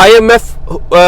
IMF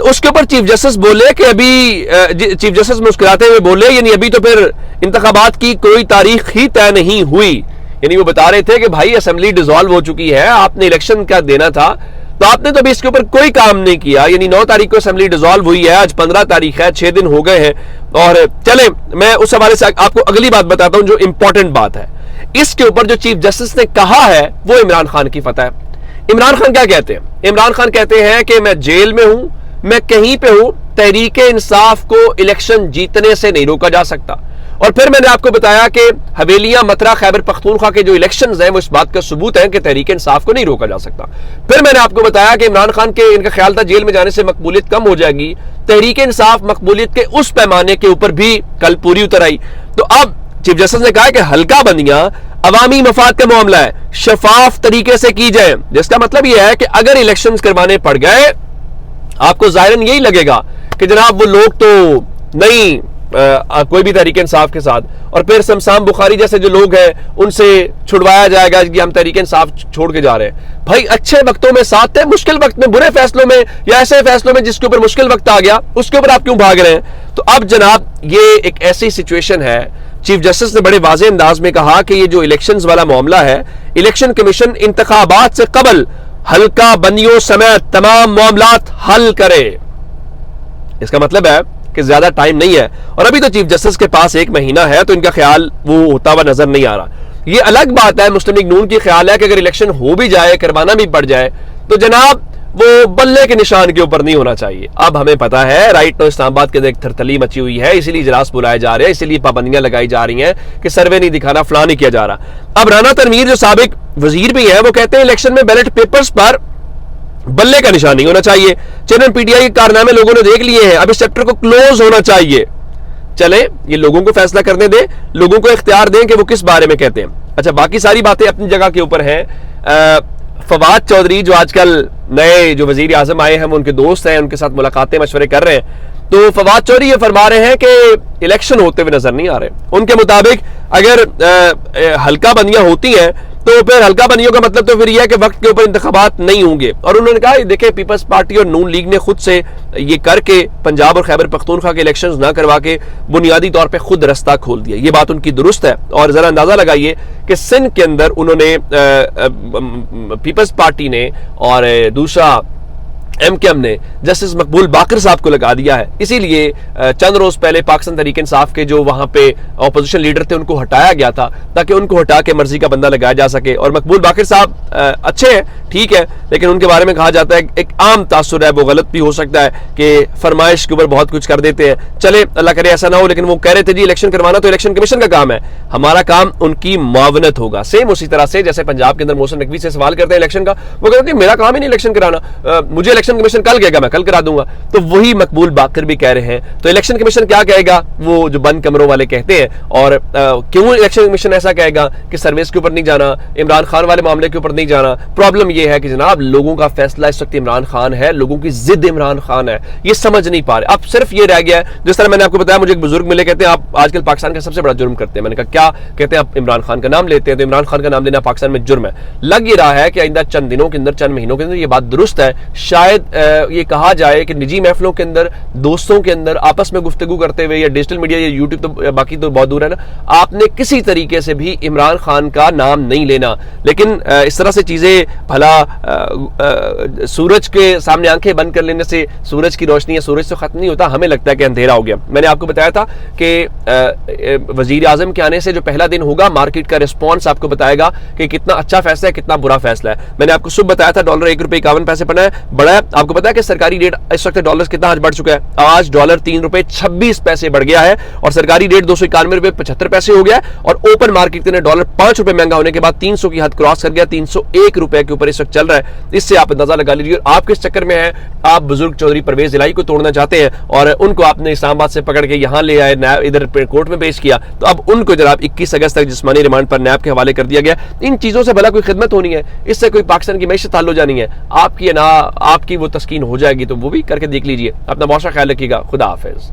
تو اس کے اوپر چیف جسٹس بولے کہ ابھی چیف جسٹس مسکراتے ہوئے بولے یعنی ابھی تو پھر انتخابات کی کوئی تاریخ ہی طے نہیں ہوئی. یعنی وہ بتا رہے تھے کہ بھائی اسمبلی ڈیزالو ہو چکی ہے, آپ نے الیکشن کیا دینا تھا, تو آپ نے تو ابھی اس کے اوپر کوئی کام نہیں کیا. یعنی 9 تاریخ کو اسمبلی ڈیزالو ہوئی ہے, آج 15 تاریخ ہے, 6 دن ہو گئے ہیں. اور چلیں میں اس حوالے سے آپ کو اگلی بات بتاتا ہوں جو امپورٹنٹ بات ہے. اس کے اوپر جو چیف جسٹس نے کہا ہے وہ عمران خان کی فتح ہے. عمران خان کیا کہتے ہیں؟ عمران خان کہتے ہیں کہ میں جیل میں ہوں, میں کہیں پہ ہوں, تحریک انصاف کو الیکشن جیتنے سے نہیں روکا جا سکتا. اور پھر میں نے آپ کو بتایا کہ حویلیاں, مترا, خیبر پختونخوا کے جو الیکشنز ہیں وہ اس بات کا ثبوت ہیں کہ تحریک انصاف کو نہیں روکا جا سکتا. پھر میں نے آپ کو بتایا کہ عمران خان کے ان کا خیال تھا جیل میں جانے سے مقبولیت کم ہو جائے گی. تحریک انصاف مقبولیت کے اس پیمانے کے اوپر بھی کل پوری اتر آئی. تو اب چیف جسٹس نے کہا کہ حلقہ بندیاں عوامی مفاد کا معاملہ ہے, شفاف طریقے سے کی جائیں. جس کا مطلب یہ ہے کہ اگر الیکشنز کروانے پڑ گئے آپ کو ظاہراً یہی لگے گا کہ جناب وہ لوگ تو نہیں کوئی بھی تحریک انصاف کے ساتھ, اور پھر سمسام بخاری جیسے جو لوگ ہیں ان سے چھڑوایا جائے گا کہ ہم تحریک انصاف چھوڑ کے جا رہے ہیں. بھائی اچھے وقتوں میں ساتھ تھے, مشکل وقت میں, برے فیصلوں میں یا ایسے فیصلوں میں جس کے اوپر مشکل وقت آ گیا اس کے اوپر آپ کیوں بھاگ رہے ہیں؟ تو اب جناب یہ ایک ایسی سچویشن ہے. چیف جسٹس نے بڑے واضح انداز میں کہا کہ یہ جو الیکشنز والا معاملہ ہے, الیکشن کمیشن انتخابات سے قبل حلقہ بندیوں سمیت تمام معاملات حل کرے. اس کا مطلب ہے کہ زیادہ ٹائم نہیں ہے, اور ابھی تو چیف جسٹس کے پاس 1 مہینہ ہے, تو ان کا خیال وہ ہوتا ہوا نظر نہیں آ رہا. یہ الگ بات ہے, مسلم لیگ نون کی خیال ہے کہ اگر الیکشن ہو بھی جائے, کروانا بھی پڑ جائے, تو جناب وہ بلے کے نشان کے اوپر نہیں ہونا چاہیے. اب ہمیں پتا ہے رائٹ نو اسلام آباد کے اندر ایک تھرتلی مچی ہوئی ہے, اسی لیے اجلاس بلائے جا رہے ہیں, اسی لیے پابندیاں لگائی جا رہی ہیں کہ سروے نہیں دکھانا, فلاں نہیں کیا جا رہا. اب رانا تنویر جو سابق وزیر بھی ہیں وہ کہتے ہیں الیکشن میں بیلٹ پیپرز پر بلے کا نشان نہیں ہونا چاہیے. چینل پی ٹی آئی کے کارنامے لوگوں نے دیکھ لیے ہیں, اب اس چیپٹر کو کلوز ہونا چاہیے. چلیں یہ لوگوں کو فیصلہ کرنے دیں, لوگوں کو اختیار دیں کہ وہ کس بارے میں کہتے ہیں. اچھا باقی ساری باتیں اپنی جگہ کے اوپر ہیں. فواد چودھری جو آج کل نئے جو وزیر اعظم آئے ہیں وہ ان کے دوست ہیں, ان کے ساتھ ملاقاتیں مشورے کر رہے ہیں. تو فواد چودھری یہ فرما رہے ہیں کہ الیکشن ہوتے ہوئے نظر نہیں آ رہے. ان کے مطابق اگر حلقہ بندیاں ہوتی ہیں تو پھر حلقہ بندیوں کا مطلب تو پھر یہ ہے کہ وقت کے اوپر انتخابات نہیں ہوں گے. اور انہوں نے کہا دیکھیں پیپلز پارٹی اور نون لیگ نے خود سے یہ کر کے پنجاب اور خیبر پختونخوا کے الیکشنز نہ کروا کے بنیادی طور پہ خود رستہ کھول دیا. یہ بات ان کی درست ہے. اور ذرا اندازہ لگائیے کہ سندھ کے اندر انہوں نے پیپلز پارٹی نے اور دوسرا ایم کے ایم نے جسٹس مقبول باقر صاحب کو لگا دیا ہے. اسی لیے چند روز پہلے پاکستان تحریک انصاف کے جو وہاں پہ اپوزیشن لیڈر تھے ان کو ہٹایا گیا تھا تاکہ ان کو ہٹا کے مرضی کا بندہ لگایا جا سکے. اور مقبول باقر صاحب اچھے ہیں, ٹھیک ہے, لیکن ان کے بارے میں کہا جاتا ہے ایک عام تاثر ہے, وہ غلط بھی ہو سکتا ہے کہ فرمائش کے اوپر بہت کچھ کر دیتے ہیں. چلے اللہ کرے ایسا نہ ہو, لیکن وہ کہہ رہے تھے جی الیکشن کروانا تو الیکشن کمیشن کا کام ہے, ہمارا کام ان کی معاونت ہوگا. سیم اسی طرح سے جیسے پنجاب کے اندر محسن نقوی سے سوال کرتے ہیں الیکشن کا, وہ کہتے ہیں میرا کام ہی نہیں الیکشن کرانا, مجھے الیکشن کمیشن کل کہے گا میں کل کرا دوں گا. تو وہی مقبول باقر بھی کہہ رہے ہیں. تو الیکشن کمیشن کیا کہے گا وہ جو بند کمروں والے کہتے ہیں. اور کیوں الیکشن کمیشن ایسا کہے گا کہ سروس کے اوپر نہیں جانا, عمران خان والے معاملے کے اوپر نہیں جانا؟ پرابلم یہ ہے کہ جناب لوگوں کا فیصلہ اس وقت عمران خان ہے, لوگوں کی ضد عمران خان ہے, یہ سمجھ نہیں پا رہے. اب صرف یہ رہ گیا ہے, جس طرح میں نے آپ کو بتایا مجھے ایک بزرگ ملے, کہتے ہیں آپ آج کل پاکستان کا سب سے بڑا جرم کرتے ہیں. میں نے کہا کیا؟ کہتے ہیں آپ عمران خان کا نام لیتے ہیں تو عمران خان کا نام لینا پاکستان میں جرم ہے. لگ یہ رہا ہے کہ آئندہ چند دنوں کے اندر, چند مہینوں کے اندر یہ بات درست ہے, شاید یہ کہا جائے کہ نجی محفلوں کے اندر, دوستوں کے اندر آپس میں گفتگو کرتے ہوئے, یا ڈیجیٹل میڈیا یا یوٹیوب تو باقی تو بہت دور ہے نا, آپ نے کسی طریقے سے بھی عمران خان کا نام نہیں لینا. لیکن اس طرح سے چیزیں بھلا سورج کے سامنے آنکھیں بند کر لینے سے سورج کی روشنی یا سورج سے ختم نہیں ہوتا, ہمیں لگتا ہے کہ اندھیرا ہو گیا. میں نے آپ کو بتایا تھا کہ وزیر اعظم کے آنے سے جو پہلا دن ہوگا مارکیٹ کا ریسپانس آپ کو بتائے گا کہ کتنا اچھا فیصلہ ہے, کتنا برا فیصلہ ہے. میں نے آپ کو صبح بتایا تھا ڈالر 1 روپے 51 پیسے بڑھا ہے. آپ کو پتا ہے کہ سرکاری ریٹ اس وقت ڈالر کتنا آج بڑھ چکا ہے؟ آج ڈالر 3 روپے 26 پیسے بڑھ گیا ہے, اور سرکاری ریٹ 291 روپے 75 پیسے ہو گیا ہے. اور اوپن مارکیٹ کے ڈالر 5 روپے مہنگا ہونے کے بعد 300 کی حد کراس کر گیا, 301 روپے کے اوپر اس وقت چل رہا ہے. اس سے آپ اندازہ لگا لیجیے. آپ کس چکر میں ہیں؟ آپ بزرگ چودھری پرویز الہی کو توڑنا چاہتے ہیں, اور ان کو آپ نے اسلام آباد سے پکڑ کے یہاں لے آئے, ادھر کورٹ میں پیش کیا, تو اب ان کو جناب 21 اگست تک جسمانی ریمانڈ پر نیب کے حوالے کر دیا گیا. ان چیزوں سے بھلا کوئی خدمت ہونی ہے؟ اس سے کوئی پاکستان کی معیشت حل ہو جانی ہے؟ آپ کی وہ تسکین ہو جائے گی تو وہ بھی کر کے دیکھ لیجیے. اپنا بہت سا خیال رکھیے گا. خدا حافظ.